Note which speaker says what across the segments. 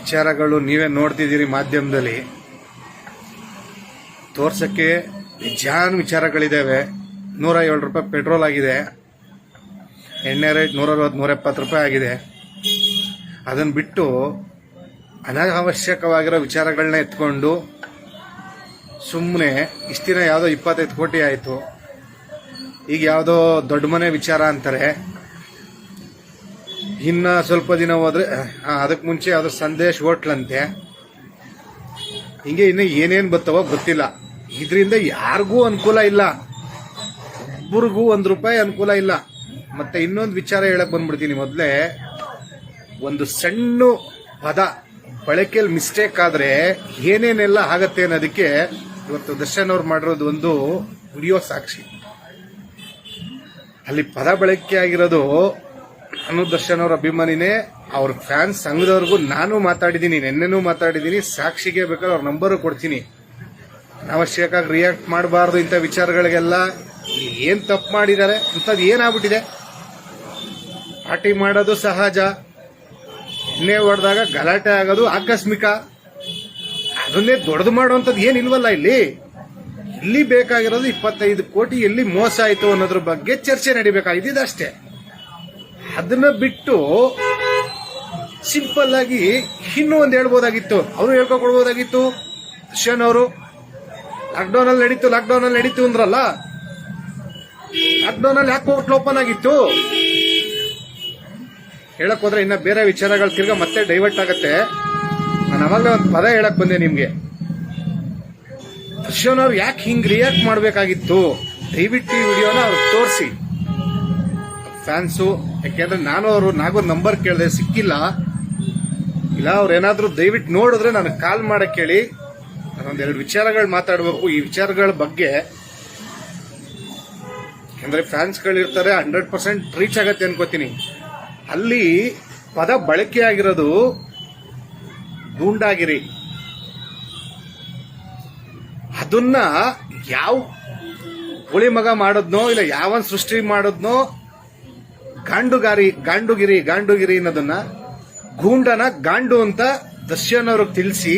Speaker 1: ವಿಚಾರಗಳು ನೀವೇ ನೋಡ್ತಿದ್ದೀರಿ ಮಾಧ್ಯಮದಲ್ಲಿ. ತೋರ್ಸಕ್ಕೆ ನಿಜಾನ್ ವಿಚಾರಗಳಿದ್ದಾವೆ. 107 ರೂಪಾಯಿ ಪೆಟ್ರೋಲ್ ಆಗಿದೆ, ಎಣ್ಣೆ ರೇಟ್ 160-170 ರೂಪಾಯಿ ಆಗಿದೆ. ಅದನ್ನು ಬಿಟ್ಟು ಅನಾವಶ್ಯಕವಾಗಿರೋ ವಿಚಾರಗಳನ್ನ ಎತ್ಕೊಂಡು ಸುಮ್ಮನೆ ಇಷ್ಟು ದಿನ ಯಾವುದೋ 25 ಕೋಟಿ ಆಯಿತು, ಈಗ ಯಾವುದೋ ದೊಡ್ಡ ಮನೆ ವಿಚಾರ ಅಂತಾರೆ. ಇನ್ನು ಸ್ವಲ್ಪ ದಿನ ಹೋದ್ರೆ ಅದಕ್ಕೆ ಮುಂಚೆ ಯಾವುದೋ ಸಂದೇಶ್ ಹೋಟ್ಲಂತೆ. ಹಿಂಗೆ ಇನ್ನು ಏನೇನು ಬರ್ತಾವೋ ಗೊತ್ತಿಲ್ಲ. ಇದರಿಂದ ಯಾರಿಗೂ ಅನುಕೂಲ ಇಲ್ಲ, ಒಬ್ಬರಿಗೂ ₹1 ಅನುಕೂಲ ಇಲ್ಲ. ಮತ್ತೆ ಇನ್ನೊಂದು ವಿಚಾರ ಹೇಳಕ್ ಬಂದ್ಬಿಡ್ತೀನಿ. ಮೊದಲೇ ಒಂದು ಸಣ್ಣ ಪದ ಬಳಕೆಯಲ್ಲಿ ಮಿಸ್ಟೇಕ್ ಆದ್ರೆ ಏನೇನೆಲ್ಲ ಆಗತ್ತೆ ಅನ್ನೋದಕ್ಕೆ ಇವತ್ತು ದರ್ಶನ್ ಅವ್ರು ಮಾಡಿರೋದು ಒಂದು ವಿಡಿಯೋ ಸಾಕ್ಷಿ. ಅಲ್ಲಿ ಪದ ಬಳಕೆ ಆಗಿರೋದು, ನಾನು ದರ್ಶನ್ ಅವ್ರ ಅಭಿಮಾನಿನೇ, ಅವ್ರ ಫ್ಯಾನ್ಸ್ ಸಂಘದವ್ರಿಗೂ ನಾನು ಮಾತಾಡಿದ್ದೀನಿ, ನಿನ್ನೆನೂ ಮಾತಾಡಿದ್ದೀನಿ. ಸಾಕ್ಷಿಗೆ ಬೇಕಾದ್ರೆ ಅವ್ರ ನಂಬರು ಕೊಡ್ತೀನಿ. ಅನಾವಶ್ಯಕವಾಗಿ ರಿಯಾಕ್ಟ್ ಮಾಡಬಾರ್ದು ಇಂಥ ವಿಚಾರಗಳಿಗೆಲ್ಲ. ಏನ್ ತಪ್ಪು ಮಾಡಿದ್ದಾರೆ ಅಂಥದ್ದು ಏನಾಗ್ಬಿಟ್ಟಿದೆ? ಪಾರ್ಟಿ ಮಾಡೋದು ಸಹಜ, ಎಣ್ಣೆ ಹೊಡೆದಾಗ ಗಲಾಟೆ ಆಗೋದು ಆಕಸ್ಮಿಕ. ಅದನ್ನೇ ದೊಡ್ಡದು ಮಾಡುವಂಥದ್ದು ಏನಿಲ್ವಲ್ಲ ಇಲ್ಲಿ. ಇಲ್ಲಿ ಬೇಕಾಗಿರೋದು 25 ಕೋಟಿ ಎಲ್ಲಿ ಮೋಸ ಆಯಿತು ಅನ್ನೋದ್ರ ಬಗ್ಗೆ ಚರ್ಚೆ ನಡಿಬೇಕಾಗಿದ್ದು ಅಷ್ಟೇ. ಅದನ್ನ ಬಿಟ್ಟು ಸಿಂಪಲ್ ಆಗಿ ಇನ್ನೂ ಒಂದು ಹೇಳ್ಬೋದಾಗಿತ್ತು, ಅವರು ಹೇಳ್ಕೊಡ್ಬೋದಾಗಿತ್ತು. ದರ್ಶನ್ ಅವರು ಲಾಕ್ಡೌನ್ ಅಲ್ಲಿ ನಡೀತು ಅಂದ್ರಲ್ಲ, ಲಾಕ್ಡೌನ್ ಅಲ್ಲಿ ಯಾಕೆ ಹೋಟ್ಲ್ ಓಪನ್ ಆಗಿತ್ತು ಹೇಳಕ್ ಹೋದ್ರೆ ಇನ್ನ ಬೇರೆ ವಿಚಾರಗಳು ತಿರ್ಗಾ ಮತ್ತೆ ಡೈವರ್ಟ್ ಆಗತ್ತೆ. ನಾನು ಅವಾಗಲೇ ಒಂದು ಪದ ಹೇಳಕ್ ಬಂದೆ ನಿಮ್ಗೆ. ದರ್ಶನ್ ಅವ್ರು ಯಾಕೆ ಹಿಂಗ್ ರಿಯಾಕ್ಟ್ ಮಾಡ್ಬೇಕಾಗಿತ್ತು? ದಯವಿಟ್ಟು ಈ ವಿಡಿಯೋನ ಅವ್ರು ತೋರಿಸಿ ಫ್ಯಾನ್ಸು. ಯಾಕೆಂದ್ರೆ ನಾನು ಅವರು ನಾಗೊಂದು ನಂಬರ್ ಕೇಳಿದೆ, ಸಿಕ್ಕಿಲ್ಲ. ಇಲ್ಲ ಅವ್ರೇನಾದ್ರೂ ದಯವಿಟ್ಟು ನೋಡಿದ್ರೆ ನನಗೆ ಕಾಲ್ ಮಾಡಕ್ ಹೇಳಿ. ನಾನೊಂದೆರಡು ವಿಚಾರಗಳು ಮಾತಾಡಬೇಕು ಈ ವಿಚಾರಗಳ ಬಗ್ಗೆ. ಯಾಕಂದ್ರೆ ಫ್ಯಾನ್ಸ್ಗಳಿರ್ತಾರೆ, 100% ರೀಚ್ ಆಗತ್ತೆ ಅನ್ಕೋತೀನಿ. ಅಲ್ಲಿ ಪದ ಬಳಕೆ ಆಗಿರೋದು ಗೂಂಡಾಗಿರಿ. ಅದನ್ನ ಯಾವ ಹುಳಿ ಮಗ ಮಾಡೋದ್ನೋ ಇಲ್ಲ ಯಾವನ್ ಸೃಷ್ಟಿ ಮಾಡೋದ್ನೋ, ಗಾಂಡುಗಿರಿ ಅನ್ನೋದನ್ನ, ಗೂಂಡನ ಗಾಂಡು ಅಂತ ದರ್ಶನ್ ಅವ್ರಿಗೆ ತಿಳಿಸಿ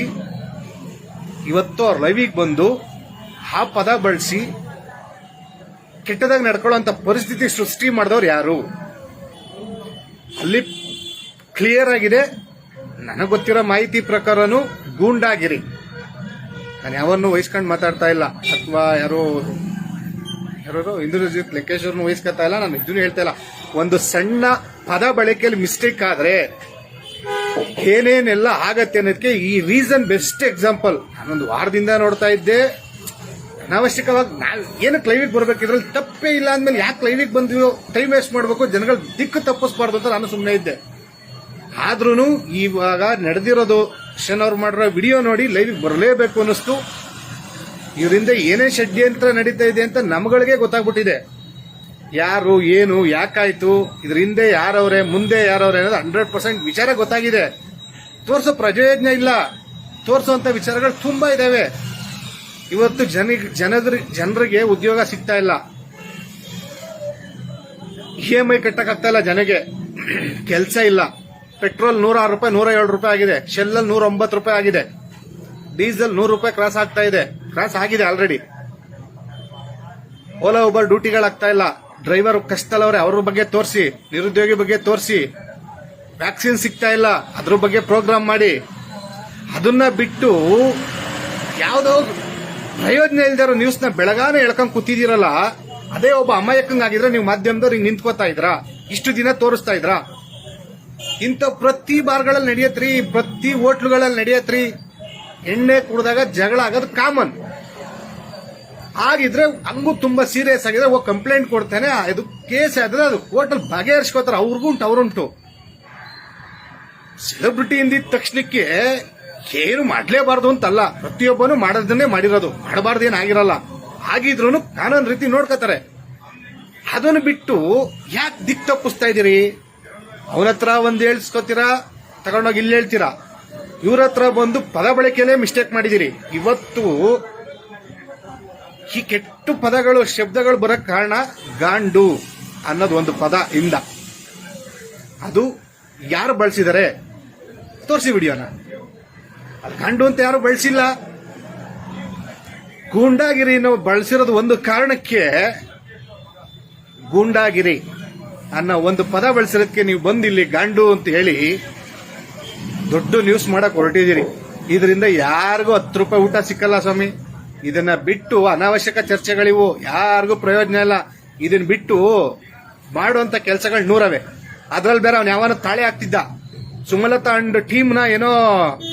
Speaker 1: ಇವತ್ತು ಅವ್ರ ಲೈವಿಗೆ ಬಂದು ಆ ಪದ ಬಳಸಿ ಕೆಟ್ಟದಾಗ ನಡ್ಕೊಳ್ಳೋಂಥ ಪರಿಸ್ಥಿತಿ ಸೃಷ್ಟಿ ಮಾಡಿದವ್ರು ಯಾರು? ಅಲ್ಲಿ ಕ್ಲಿಯರ್ ಆಗಿದೆ. ನನಗೆ ಗೊತ್ತಿರೋ ಮಾಹಿತಿ ಪ್ರಕಾರನು ಗೂಂಡಾಗಿರಿ. ನಾನು ಯಾವನ್ನು ವಹಿಸ್ಕೊಂಡು ಮಾತಾಡ್ತಾ ಇಲ್ಲ, ಅಥವಾ ಯಾರು ಇಂದ್ರಜಿತ್ ಲೆಕ್ಕೇಶ್ವರನ್ನು ವಹಿಸ್ಕೊತಾ ಇಲ್ಲ. ನಾನು ಇದನ್ನು ಹೇಳ್ತಾ ಇಲ್ಲ. ಒಂದು ಸಣ್ಣ ಪದ ಬಳಕೆಯಲ್ಲಿ ಮಿಸ್ಟೇಕ್ ಆದ್ರೆ ಏನೇನೆಲ್ಲ ಆಗತ್ತೆ ಅನ್ನೋದಕ್ಕೆ ಈ ರೀಸನ್ ಬೆಸ್ಟ್ ಎಕ್ಸಾಂಪಲ್. ನಾನೊಂದು ವಾರದಿಂದ ನೋಡ್ತಾ ಇದ್ದೆ. ಅನಾವಶ್ಯಕವಾಗಿ ಏನಕ್ಕೆ ಲೈವಿಗೆ ಬರ್ಬೇಕು, ಇದ್ರಲ್ಲಿ ತಪ್ಪೇ ಇಲ್ಲ ಅಂದ್ಮೇಲೆ ಯಾಕೆ ಲೈವಿಗೆ ಬಂದಿರೋ ಟೈಮ್ ವೇಸ್ಟ್ ಮಾಡಬೇಕು, ಜನಗಳ ದಿಕ್ಕು ತಪ್ಪಿಸಬಾರ್ದು ಅಂತ ನಾನು ಸುಮ್ಮನೆ ಇದ್ದೆ. ಆದ್ರೂ ಇವಾಗ ನಡೆದಿರೋದು ದರ್ಶನ್ ಅವ್ರು ಮಾಡಿರೋ ವಿಡಿಯೋ ನೋಡಿ ಲೈವಿಗೆ ಬರಲೇಬೇಕು ಅನ್ನಿಸ್ತು. ಇವರಿಂದ ಏನೇ ಷಡ್ಯಂತ್ರ ನಡೀತಾ ಇದೆ ಅಂತ ನಮ್ಗಳಿಗೆ ಗೊತ್ತಾಗ್ಬಿಟ್ಟಿದೆ. ಯಾರು ಏನು ಯಾಕಾಯ್ತು, ಇದ್ರ ಹಿಂದೆ ಯಾರವ್ರೆ ಮುಂದೆ ಯಾರವ್ರೆ ಅನ್ನೋದು 100% ವಿಚಾರ ಗೊತ್ತಾಗಿದೆ. ತೋರಿಸೋ ಪ್ರಯೋಜನ ಇಲ್ಲ. ತೋರಿಸುವಂತ ವಿಚಾರಗಳು ತುಂಬಾ ಇದಾವೆ. ಇವತ್ತು ಜನರಿಗೆ ಉದ್ಯೋಗ ಸಿಗ್ತಾ ಇಲ್ಲ, EMI ಕಟ್ಟಕ್ಕಾಗ್ತಾ ಇಲ್ಲ, ಜನಗೆ ಕೆಲಸ ಇಲ್ಲ. ಪೆಟ್ರೋಲ್ 106 ರೂಪಾಯಿ 107 ರೂಪಾಯಿ ಆಗಿದೆ. ಶೆಲ್ಲಲ್ಲಿ 109 ರೂಪಾಯಿ ಆಗಿದೆ. ಡೀಸೆಲ್ 100 ರೂಪಾಯಿ ಕ್ರಾಸ್ ಆಗಿದೆ ಆಲ್ರೆಡಿ. ಓಲಾ ಉಬರ್ ಡ್ಯೂಟಿಗಳಾಗ್ತಾ ಇಲ್ಲ. ಡ್ರೈವರ್ ಕಷ್ಟದಲ್ಲವ್ರೆ, ಅವ್ರ ಬಗ್ಗೆ ತೋರಿಸಿ. ನಿರುದ್ಯೋಗಿ ಬಗ್ಗೆ ತೋರಿಸಿ. ವ್ಯಾಕ್ಸಿನ್ ಸಿಗ್ತಾ ಇಲ್ಲ, ಅದ್ರ ಬಗ್ಗೆ ಪ್ರೋಗ್ರಾಮ್ ಮಾಡಿ. ಅದನ್ನ ಬಿಟ್ಟು ಯಾವ್ದೋ ಪ್ರಯೋಜನ ಇಲ್ದಿರೋ ನ್ಯೂಸ್ನ ಬೆಳಗಾನೆ ಎಳ್ಕೊಂಡ್ ಕೂತಿದ್ದೀರಲ್ಲ, ಅದೇ ಒಬ್ಬ ಅಮಾಯಕಂಗಾಗಿದ್ರೆ ನೀವು ಮಾಧ್ಯಮದವ್ರು ಹಿಂಗ್ ನಿಂತ್ಕೋತಾ ಇದ್ರಾ? ಇಷ್ಟು ದಿನ ತೋರಿಸ್ತಾ ಇದ್ರಾ? ಇಂಥ ಪ್ರತಿ ಬಾರ್ಗಳಲ್ಲಿ ನಡೆಯತ್ರಿ, ಪ್ರತಿ ಹೋಟ್ಲುಗಳಲ್ಲಿ ನಡೆಯತ್ರಿ. ಎಣ್ಣೆ ಕುಡಿದಾಗ ಜಗಳ ಆಗೋದು ಕಾಮನ್. ಆಗಿದ್ರೆ ಹಂಗೂ ತುಂಬಾ ಸೀರಿಯಸ್ ಆಗಿದ್ರೆ ಹೋಗಿ ಕಂಪ್ಲೇಂಟ್ ಕೊಡ್ತಾನೆ. ಇದು ಕೇಸ್ ಆದ್ರೆ ಅದು ಕೋರ್ಟಲ್ ಬಗೆಹರಿಸ್ಕೋತಾರೆ. ಅವ್ರುಂಟು ಸೆಲೆಬ್ರಿಟಿ ಇಂದಿದ ತಕ್ಷಣಕ್ಕೆ ಏನು ಮಾಡ್ಲೇಬಾರ್ದು ಅಂತಲ್ಲ, ಪ್ರತಿಯೊಬ್ಬನು ಮಾಡೋದನ್ನೇ ಮಾಡಿರೋದು, ಮಾಡಬಾರ್ದೇನಾಗಿರಲ್ಲ. ಆಗಿದ್ರು ಕಾನೂನು ರೀತಿ ನೋಡ್ಕೋತಾರೆ. ಅದನ್ನು ಬಿಟ್ಟು ಯಾಕೆ ದಿಕ್ ತಪ್ಪಿಸ್ತಾ ಇದೀರಿ? ಅವನ ಹತ್ರ ಒಂದ್ ಹೇಳ್ಸ್ಕೊತೀರಾ, ತಗೊಂಡೋಗಿ ಇಲ್ಲಿ ಹೇಳ್ತೀರಾ. ಇವ್ರ ಹತ್ರ ಬಂದು ಪದ ಬಳಕೆಯಲ್ಲೇ ಮಿಸ್ಟೇಕ್ ಮಾಡಿದಿರಿ. ಇವತ್ತು ಈ ಕೆಟ್ಟ ಪದಗಳು ಶಬ್ದಗಳು ಬರಕ್ ಕಾರಣ ಗಾಂಡು ಅನ್ನೋದು ಒಂದು ಪದ ಇಂದ. ಅದು ಯಾರು ಬಳಸಿದ್ದಾರೆ ತೋರಿಸಿ ವಿಡಿಯೋನ. ಅಲ್ಲಿ ಗಂಡು ಅಂತ ಯಾರು ಬಳಸಿಲ್ಲ. ಗೂಂಡಾಗಿರಿ ನಾವು ಬಳಸಿರೋದು ಒಂದು ಕಾರಣಕ್ಕೆ, ಗೂಂಡಾಗಿರಿ ಅನ್ನೋ ಒಂದು ಪದ ಬಳಸಿರೋದಕ್ಕೆ ನೀವು ಬಂದು ಇಲ್ಲಿ ಗಂಡು ಅಂತ ಹೇಳಿ ದೊಡ್ಡ ನ್ಯೂಸ್ ಮಾಡಕ್ ಹೊರಟಿದ್ದೀರಿ. ಇದರಿಂದ ಯಾರಿಗೂ 10 ರೂಪಾಯಿ ಊಟ ಸಿಕ್ಕಲ್ಲ ಸ್ವಾಮಿ. ಇದನ್ನ ಬಿಟ್ಟು ಅನಾವಶ್ಯಕ ಚರ್ಚೆಗಳಿವು, ಯಾರಿಗೂ ಪ್ರಯೋಜನ ಇಲ್ಲ. ಇದನ್ನ ಬಿಟ್ಟು ಮಾಡುವಂತ ಕೆಲಸಗಳು 100 ಅದ್ರಲ್ಲಿ ಬೇರೆ ಅವ್ನು ಯಾವನ ತಾಳೆ ಆಗ್ತಿದ್ದ, ಸುಮಲತಾ ಅಂಡ್ ಟೀಮ್ನ ಏನೋ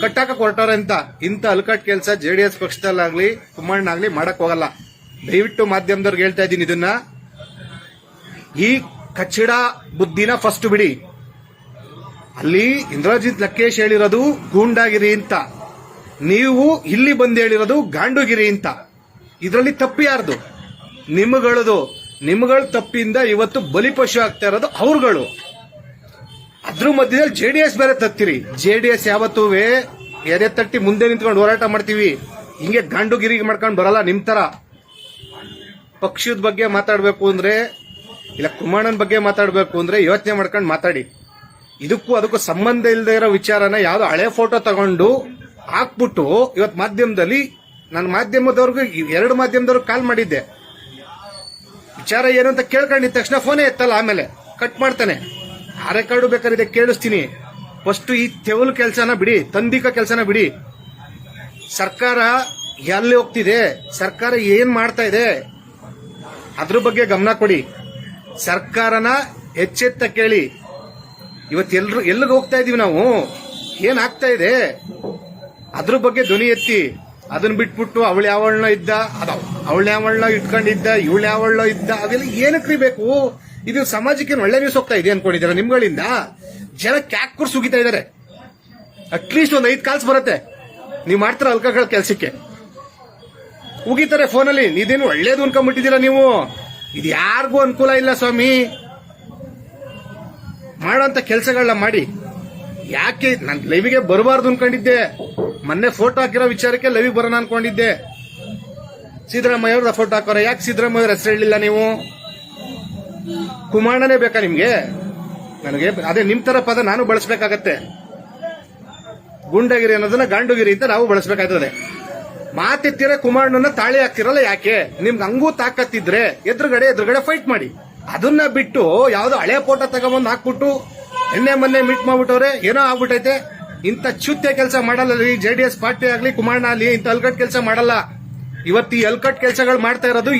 Speaker 1: ಕಟ್ಟಾಕ ಹೊರಟವ್ರೆ ಅಂತ. ಇಂಥ ಅಲ್ಕಟ್ ಕೆಲಸ JDS ಪಕ್ಷದಲ್ಲಾಗ್ಲಿ ಕುಮಾರಣ್ಣಾಗ್ಲಿ ಮಾಡಕ್ ಹೋಗಲ್ಲ. ದಯವಿಟ್ಟು ಮಾಧ್ಯಮದವ್ರಿಗೆ ಹೇಳ್ತಾ ಇದ್ದೀನಿ, ಇದನ್ನ ಈ ಕಚ್ಚಡ ಬುದ್ಧಿನ ಫಸ್ಟ್ ಬಿಡಿ. ಅಲ್ಲಿ ಇಂದ್ರಜಿತ್ ಲಕ್ಕೇಶ್ ಹೇಳಿರೋದು ಗೂಂಡಾಗಿರಿ ಅಂತ, ನೀವು ಇಲ್ಲಿ ಬಂದು ಹೇಳಿರೋದು ಗಾಂಡುಗಿರಿ ಅಂತ. ಇದರಲ್ಲಿ ತಪ್ಪು ಯಾರ್ದು? ನಿಮ್ಮಗಳ ತಪ್ಪಿಂದ ಇವತ್ತು ಬಲಿಪಶು ಆಗ್ತಾ ಇರೋದು ಅವ್ರುಗಳು. ಅದ್ರ ಮಧ್ಯದಲ್ಲಿ JDS ಬೇರೆ ತತ್ತೀರಿ. JDS ಯಾವತ್ತೂ ಎದೆ ತಟ್ಟಿ ಮುಂದೆ ನಿಂತ್ಕೊಂಡು ಹೋರಾಟ ಮಾಡ್ತೀವಿ, ಹಿಂಗೆ ಗಾಂಡುಗಿರಿ ಮಾಡ್ಕೊಂಡು ಬರಲ್ಲ ನಿಮ್ ತರ. ಪಕ್ಷದ ಬಗ್ಗೆ ಮಾತಾಡ್ಬೇಕು ಅಂದ್ರೆ, ಇಲ್ಲ ಕುಮಾರಣ್ಣನ ಬಗ್ಗೆ ಮಾತಾಡ್ಬೇಕು ಅಂದ್ರೆ ಯೋಚನೆ ಮಾಡ್ಕೊಂಡು ಮಾತಾಡಿ. ಅದಕ್ಕೂ ಸಂಬಂಧ ಇಲ್ಲದೆ ಇರೋ ವಿಚಾರನ ಯಾವ್ದೋ ಹಳೆ ಫೋಟೋ ತಗೊಂಡು ಹಾಕ್ಬಿಟ್ಟು ಇವತ್ತು ಮಾಧ್ಯಮದಲ್ಲಿ, ನನ್ನ ಮಾಧ್ಯಮದವ್ರಿಗೂ 2 ಮಾಧ್ಯಮದವ್ರಿಗೆ ಕಾಲ್ ಮಾಡಿದ್ದೆ. ವಿಚಾರ ಏನು ಅಂತ ಕೇಳ್ಕೊಂಡಿದ್ದ ತಕ್ಷಣ ಫೋನೇ ಎತ್ತಲ್ಲ, ಆಮೇಲೆ ಕಟ್ ಮಾಡ್ತಾನೆ. ಆ ರೆಕಾರ್ಡು ಬೇಕಾದ್ರೆ ಕೇಳಿಸ್ತೀನಿ. ಫಸ್ಟ್ ಈ ತೆವಲು ಕೆಲಸನ ಬಿಡಿ, ತಂದಿಕ ಕೆಲಸನ ಬಿಡಿ. ಸರ್ಕಾರ ಎಲ್ಲಿ ಹೋಗ್ತಿದೆ, ಸರ್ಕಾರ ಏನ್ ಮಾಡ್ತಾ ಇದೆ, ಅದ್ರ ಬಗ್ಗೆ ಗಮನ ಕೊಡಿ. ಸರ್ಕಾರನ ಎಚ್ಚೆತ್ತ ಕೇಳಿ. ಇವತ್ತು ಎಲ್ಲಿಗೆ ಹೋಗ್ತಾ ಇದೀವಿ ನಾವು, ಏನ್ ಆಗ್ತಾ ಇದೆ, ಅದ್ರ ಬಗ್ಗೆ ಧ್ವನಿ ಎತ್ತಿ. ಅದನ್ನ ಬಿಟ್ಬಿಟ್ಟು ಅವಳು ಯಾವಳನ್ನ ಇದ್ದ, ಅವಳು ಯಾವಳನ್ನ ಇಟ್ಕೊಂಡಿದ್ದ, ಇವಳು ಯಾವಳನ್ನ ಇದ್ದ, ಅವೆಲ್ಲ ಏನಕ್ರಿ ಬೇಕು? ಇದು ಸಮಾಜಕ್ಕೆ ಒಳ್ಳೆ ನ್ಯೂಸ್ ಹೋಗ್ತಾ ಇದೆ ಅನ್ಕೊಂಡಿದ್ದೀರಾ? ನಿಮ್ಗಳಿಂದ ಜನ ಕ್ಯಾಕ್ಕೂರ್ ಸುಗಿತಾ ಇದಾರೆ. ಅಟ್ಲೀಸ್ಟ್ ಒಂದು 5 ಕಾಲ್ಸ್ ಬರುತ್ತೆ. ನೀವು ಮಾಡ್ತೀರ ಅಲ್ಕಗಳ ಕೆಲ್ಸಕ್ಕೆ ಉಗಿತಾರೆ ಫೋನಲ್ಲಿ. ಇದೇನು ಒಳ್ಳೇದು ಅನ್ಕೊಂಡ್ಬಿಟ್ಟಿದ್ದೀರಾ ನೀವು? ಇದು ಯಾರಿಗೂ ಅನುಕೂಲ ಇಲ್ಲ ಸ್ವಾಮಿ. ಮಾಡೋಂತ ಕೆಲಸಗಳನ್ನ ಮಾಡಿ. ಯಾಕೆ ನಾನು ಲೈವಿಗೆ ಬರಬಾರ್ದು ಅನ್ಕೊಂಡಿದ್ದೆ, ಮೊನ್ನೆ ಫೋಟೋ ಹಾಕಿರೋ ವಿಚಾರಕ್ಕೆ ಲೈವಿಗೆ ಬರೋಣ ಅನ್ಕೊಂಡಿದ್ದೆ. ಸಿದ್ದರಾಮಯ್ಯ ಅವ್ರದ ಫೋಟೋ ಹಾಕೋರ, ಯಾಕೆ ಸಿದ್ದರಾಮಯ್ಯ ಅವ್ರ ಹೆಸರು ಹೇಳಿಲ್ಲ ನೀವು? ಕುಮಾರಣ್ಣನೇ ಬೇಕಾ ನಿಮ್ಗೆ? ನನಗೆ ಅದೇ ನಿಮ್ ತರ ಪದ ನಾನು ಬಳಸಬೇಕಾಗತ್ತೆ. ಗುಂಡಗಿರಿ ಅನ್ನೋದನ್ನ ಗಾಂಡುಗಿರಿ ಅಂತ ನಾವು ಬಳಸಬೇಕಾಗ್ತದೆ. ಮಾತೆತ್ತಿರ ಕುಮಾರಣ್ಣನ ತಾಳಿ ಹಾಕ್ತಿರಲ್ಲ ಯಾಕೆ? ನಿಮ್ಗೆ ಹಂಗೂ ತಾಕತ್ತಿದ್ರೆ ಎದುರುಗಡೆ ಫೈಟ್ ಮಾಡಿ. ಅದನ್ನ ಬಿಟ್ಟು ಯಾವ್ದೋ ಹಳೆ ಫೋಟೋ ತಗೊಂಬಂದು ಹಾಕ್ಬಿಟ್ಟು ಮೊನ್ನೆ ಮೀಟ್ ಮಾಡ್ಬಿಟ್ಟವ್ರೆ, ಏನೋ ಆಗ್ಬಿಟ್ಟೈತೆ. ಇಂಥ ಚುತ್ತೆ ಕೆಲಸ ಮಾಡಲ್ಲ JDS ಪಾರ್ಟಿ ಆಗ್ಲಿ ಕುಮಾರಣ್ಣ ಆಗ್ಲಿ, ಇಂಥ ಅಲ್ಕಟ್ ಕೆಲಸ ಮಾಡಲ್ಲ. ಇವತ್ತು ಈ ಅಲ್ಕಟ್ ಕೆಲಸಗಳು ಮಾಡ್ತಾ ಇರೋದು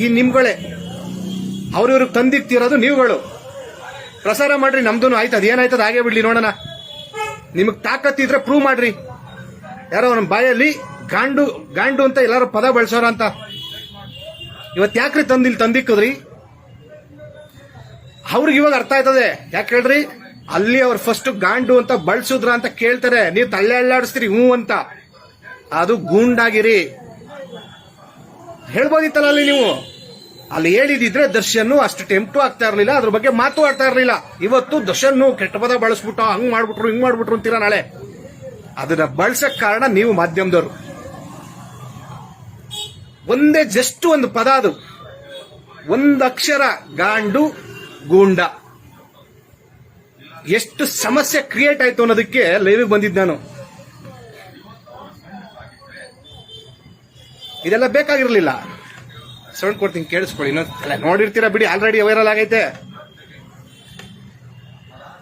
Speaker 1: ಈ ನಿಮ್ಗಳೇ. ಅವ್ರಿವ್ರಿಗೆ ತಂದಿಕ್ತಿರೋದು ನೀವುಗಳು. ಪ್ರಸಾರ ಮಾಡ್ರಿ, ನಮ್ದು ಆಯ್ತು. ಅದೇನಾಯ್ತದ ಹಾಗೆ ಬಿಡ್ಲಿ ನೋಡೋಣ. ನಿಮಗ್ ತಾಕತ್ತಿದ್ರೆ ಪ್ರೂವ್ ಮಾಡ್ರಿ. ಯಾರೋ ನಮ್ಮ ಬಾಯಲ್ಲಿ ಗಾಂಡು ಅಂತ ಎಲ್ಲಾರು ಪದ ಬಳಸೋರ ಅಂತ. ಇವತ್ತು ಯಾಕ್ರಿ ತಂದಿಕ್ಕದ್ರಿ? ಅವ್ರಿಗೆ ಇವಾಗ ಅರ್ಥ ಆಯ್ತದೆ. ಯಾಕೆ ಹೇಳ್ರಿ? ಅಲ್ಲಿ ಅವ್ರು ಫಸ್ಟ್ ಗಾಂಡು ಅಂತ ಬಳಸಿದ್ರ ಅಂತ ಕೇಳ್ತಾರೆ, ನೀವು ತಳ್ಳೆ ಅಳ್ಳಾಡಿಸ್ತೀರಿ ಹ್ಞೂ ಅಂತ. ಅದು ಗೂಂಡಾಗಿರಿ. ಹೇಳ್ಬೋದಿತ್ತಲ್ಲ ಅಲ್ಲಿ ನೀವು. ಅಲ್ಲಿ ಹೇಳಿದಿದ್ರೆ ದರ್ಶನ್ ಅಷ್ಟು ಟೆಂಪ್ಟು ಆಗ್ತಾ ಇರ್ಲಿಲ್ಲ, ಅದ್ರ ಬಗ್ಗೆ ಮಾತು ಆಡ್ತಾ ಇರ್ಲಿಲ್ಲ. ಇವತ್ತು ದರ್ಶನ್ ಕೆಟ್ಟ ಪದ ಬಳಸ್ಬಿಟ್ಟು ಹಂಗ್ ಮಾಡ್ಬಿಟ್ರು ಹಿಂಗ್ ಮಾಡ್ಬಿಟ್ರು ಅಂತೀರ ನಾಳೆ. ಅದನ್ನ ಬಳಸಕ್ ಕಾರಣ ನೀವು ಮಾಧ್ಯಮದವರು. ಒಂದೇ ಜಸ್ಟ್ ಒಂದು ಪದ, ಅದು ಒಂದು ಅಕ್ಷರ, ಗಾಂಡು ಗೂಂಡ. ಎಷ್ಟು ಸಮಸ್ಯೆ ಕ್ರಿಯೇಟ್ ಆಯ್ತು ಅನ್ನೋದಕ್ಕೆ ಲೈವ್ ಬಂದಿದ್ದ ನಾನು. ಇದೆಲ್ಲ ಬೇಕಾಗಿರ್ಲಿಲ್ಲ. ಸೌಂಡ್ ಕೊಡ್ತೀನಿ ಕೇಳಿಸ್ಕೊಳ್ಳಿ. ಇನ್ನೊಂದು ನೋಡಿರ್ತೀರಾ ಬಿಡಿ, ಆಲ್ರೆಡಿ ವೈರಲ್ ಆಗೈತೆ.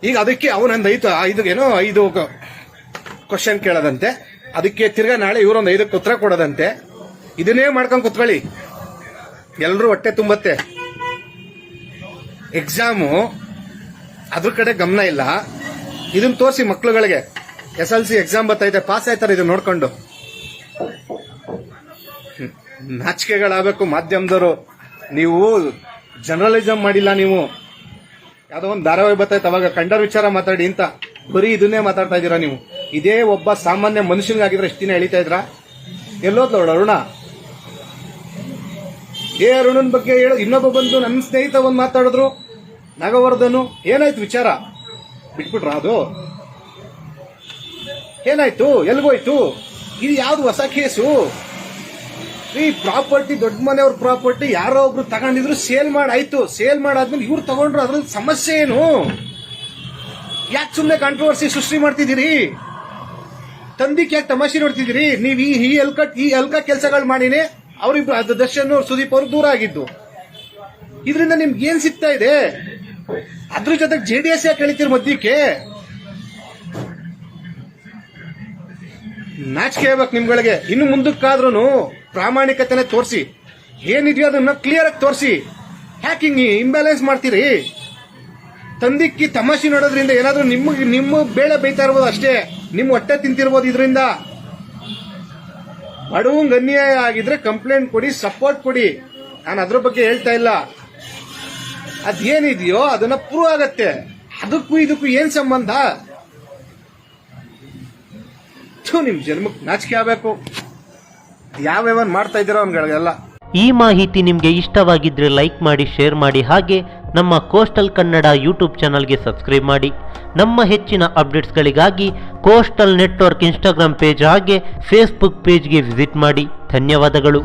Speaker 1: ಈಗ ಅದಕ್ಕೆ ಅವನೊಂದು ಐದು ಕ್ವಶನ್ ಕೇಳೋದಂತೆ. ಅದಕ್ಕೆ ತಿರ್ಗಾ ನಾಳೆ ಇವರೊಂದು 5 ಉತ್ತರ ಕೊಡೋದಂತೆ. ಇದನ್ನೇ ಮಾಡ್ಕೊಂಡು ಕುತ್ಕೊಳ್ಳಿ, ಎಲ್ಲರೂ ಹೊಟ್ಟೆ ತುಂಬತ್ತೆ. ಎಕ್ಸಾಮು ಅದ್ರ ಕಡೆ ಗಮನ ಇಲ್ಲ. ಇದನ್ನ ತೋರಿಸಿ ಮಕ್ಳುಗಳಿಗೆ. SLC ಎಕ್ಸಾಮ್ ಬರ್ತೈತೆ, ಪಾಸ್ ಆಯ್ತಾರೆ ಇದನ್ನ ನೋಡ್ಕೊಂಡು. ನಾಚಿಕೆಗಳಾಗಬೇಕು ಮಾಧ್ಯಮದವರು. ನೀವು ಜರ್ನಲಿಸಂ ಮಾಡಿಲ್ಲ. ನೀವು ಯಾವ್ದೋ ಒಂದು ಧಾರಾವಾಹಿ ಬರ್ತೈತೆ, ಅವಾಗ ಕಂಡರ್ ವಿಚಾರ ಮಾತಾಡಿ ಅಂತ ಬರೀ ಇದನ್ನೇ ಮಾತಾಡ್ತಾ ಇದ್ದೀರಾ ನೀವು. ಇದೇ ಒಬ್ಬ ಸಾಮಾನ್ಯ ಮನುಷ್ಯನಿಗಾಗಿದ್ರೆ ಎಷ್ಟು ದಿನ ಎಳಿತಾ ಇದ್ರ? ಎಲ್ಲೋದ್ಲ ಅರುಣ? ಅರುಣನ್ ಬಗ್ಗೆ ಹೇಳು. ಇನ್ನೊಬ್ಬ ಬಂದು ನನ್ನ ಸ್ನೇಹಿತ ಒಂದು ಮಾತಾಡಿದ್ರು, ನಾಗವರ್ಧನು. ಏನಾಯ್ತು ವಿಚಾರ? ಬಿಟ್ಬಿಟ್ರ? ಅದು ಏನಾಯ್ತು? ಎಲ್ಗೋಯ್ತು? ಇದು ಯಾವ್ದು ಹೊಸ ಕೇಸು? ಈ ಪ್ರಾಪರ್ಟಿ, ದೊಡ್ಡ ಮನೆಯವ್ರ ಪ್ರಾಪರ್ಟಿ ಯಾರೋ ಒಬ್ರು ತಗೊಂಡಿದ್ರು, ಸೇಲ್ ಮಾಡಾಯ್ತು. ಸೇಲ್ ಮಾಡಾದ್ಮೇಲೆ ಇವ್ರು ತಗೊಂಡ್ರು, ಅದ್ರಲ್ಲಿ ಸಮಸ್ಯೆ ಏನು? ಯಾಕೆ ಸುಮ್ಮನೆ ಕಾಂಟ್ರವರ್ಸಿ ಸೃಷ್ಟಿ ಮಾಡ್ತಿದ್ದೀರಿ? ತಂದಿಕ್ ಯಾಕೆ ತಮಾಷೆ ನೋಡ್ತಿದ್ದೀರಿ? ನೀವ್ ಈ ಅಲ್ಕ ಕೆಲಸಗಳು ಮಾಡಿನೇ ಅವ್ರಿಬ್ರು ಅದು ದರ್ಶನ್ ಸುದೀಪ್ ಅವರು ದೂರ ಆಗಿದ್ದು. ಇದರಿಂದ ನಿಮ್ಗೆ ಏನ್ ಸಿಗ್ತಾ ಇದೆ? ಅದ್ರ ಜೊತೆಗೆ JDS ಯಾಕೆ ಕಳಿತೀರಿ ಮಧ್ಯಕ್ಕೆ? ನಾಚಿಕೆ ಆಗ್ಬೇಕು ನಿಮ್ಗಳಿಗೆ. ಇನ್ನು ಮುಂದಕ್ಕಾದ್ರೂ ಪ್ರಾಮಾಣಿಕತೆನೆ ತೋರಿಸಿ, ಏನಿದೆಯೋ ಅದನ್ನ ಕ್ಲಿಯರ್ ಆಗಿ ತೋರಿಸಿ. ಹ್ಯಾಕಿಂಗ್ ಇಂಬ್ಯಾಲೆನ್ಸ್ ಮಾಡ್ತೀರಿ? ತಂದಿಕ್ಕಿ ತಮಾಷೆ ನೋಡೋದ್ರಿಂದ ಏನಾದ್ರೂ ನಿಮ್ಮ ಬೇಳೆ ಬೈತಾ ಇರ್ಬೋದು ಅಷ್ಟೇ, ನಿಮ್ಮ ಹೊಟ್ಟೆ ತಿಂತಿರ್ಬೋದು. ಇದರಿಂದ ಬಡವಂಗ್ ಅನ್ಯಾಯ ಆಗಿದ್ರೆ ಕಂಪ್ಲೇಂಟ್ ಕೊಡಿ, ಸಪೋರ್ಟ್ ಕೊಡಿ. ನಾನು ಅದ್ರ ಬಗ್ಗೆ ಹೇಳ್ತಾ ಇಲ್ಲ. ಅದೇನಿದೆಯೋ ಅದನ್ನ ಪ್ರೂವ್ ಆಗತ್ತೆ. ಅದಕ್ಕೂ ಇದಕ್ಕೂ ಏನ್ ಸಂಬಂಧ? ನಿಮ್ ಜನ್ಮಕ್ಕೆ ನಾಚಿಕೆ ಆಗಬೇಕು. ಯಾವ್ಯಾವ ಮಾಡ್ತಾ ಇದ್ದೀರೋ ಅವ್ನಿಗಳಿಗೆಲ್ಲ.
Speaker 2: ಈ ಮಾಹಿತಿ ನಿಮಗೆ ಇಷ್ಟವಾಗಿದ್ದರೆ ಲೈಕ್ ಮಾಡಿ, ಶೇರ್ ಮಾಡಿ, ಹಾಗೆ ನಮ್ಮ ಕೋಸ್ಟಲ್ ಕನ್ನಡ ಯೂಟ್ಯೂಬ್ ಚಾನಲ್ಗೆ ಸಬ್ಸ್ಕ್ರೈಬ್ ಮಾಡಿ. ನಮ್ಮ ಹೆಚ್ಚಿನ ಅಪ್ಡೇಟ್ಸ್ಗಳಿಗಾಗಿ ಕೋಸ್ಟಲ್ ನೆಟ್ವರ್ಕ್ ಇನ್ಸ್ಟಾಗ್ರಾಮ್ ಪೇಜ್ ಹಾಗೆ ಫೇಸ್ಬುಕ್ ಪೇಜ್ಗೆ ವಿಸಿಟ್ ಮಾಡಿ. ಧನ್ಯವಾದಗಳು.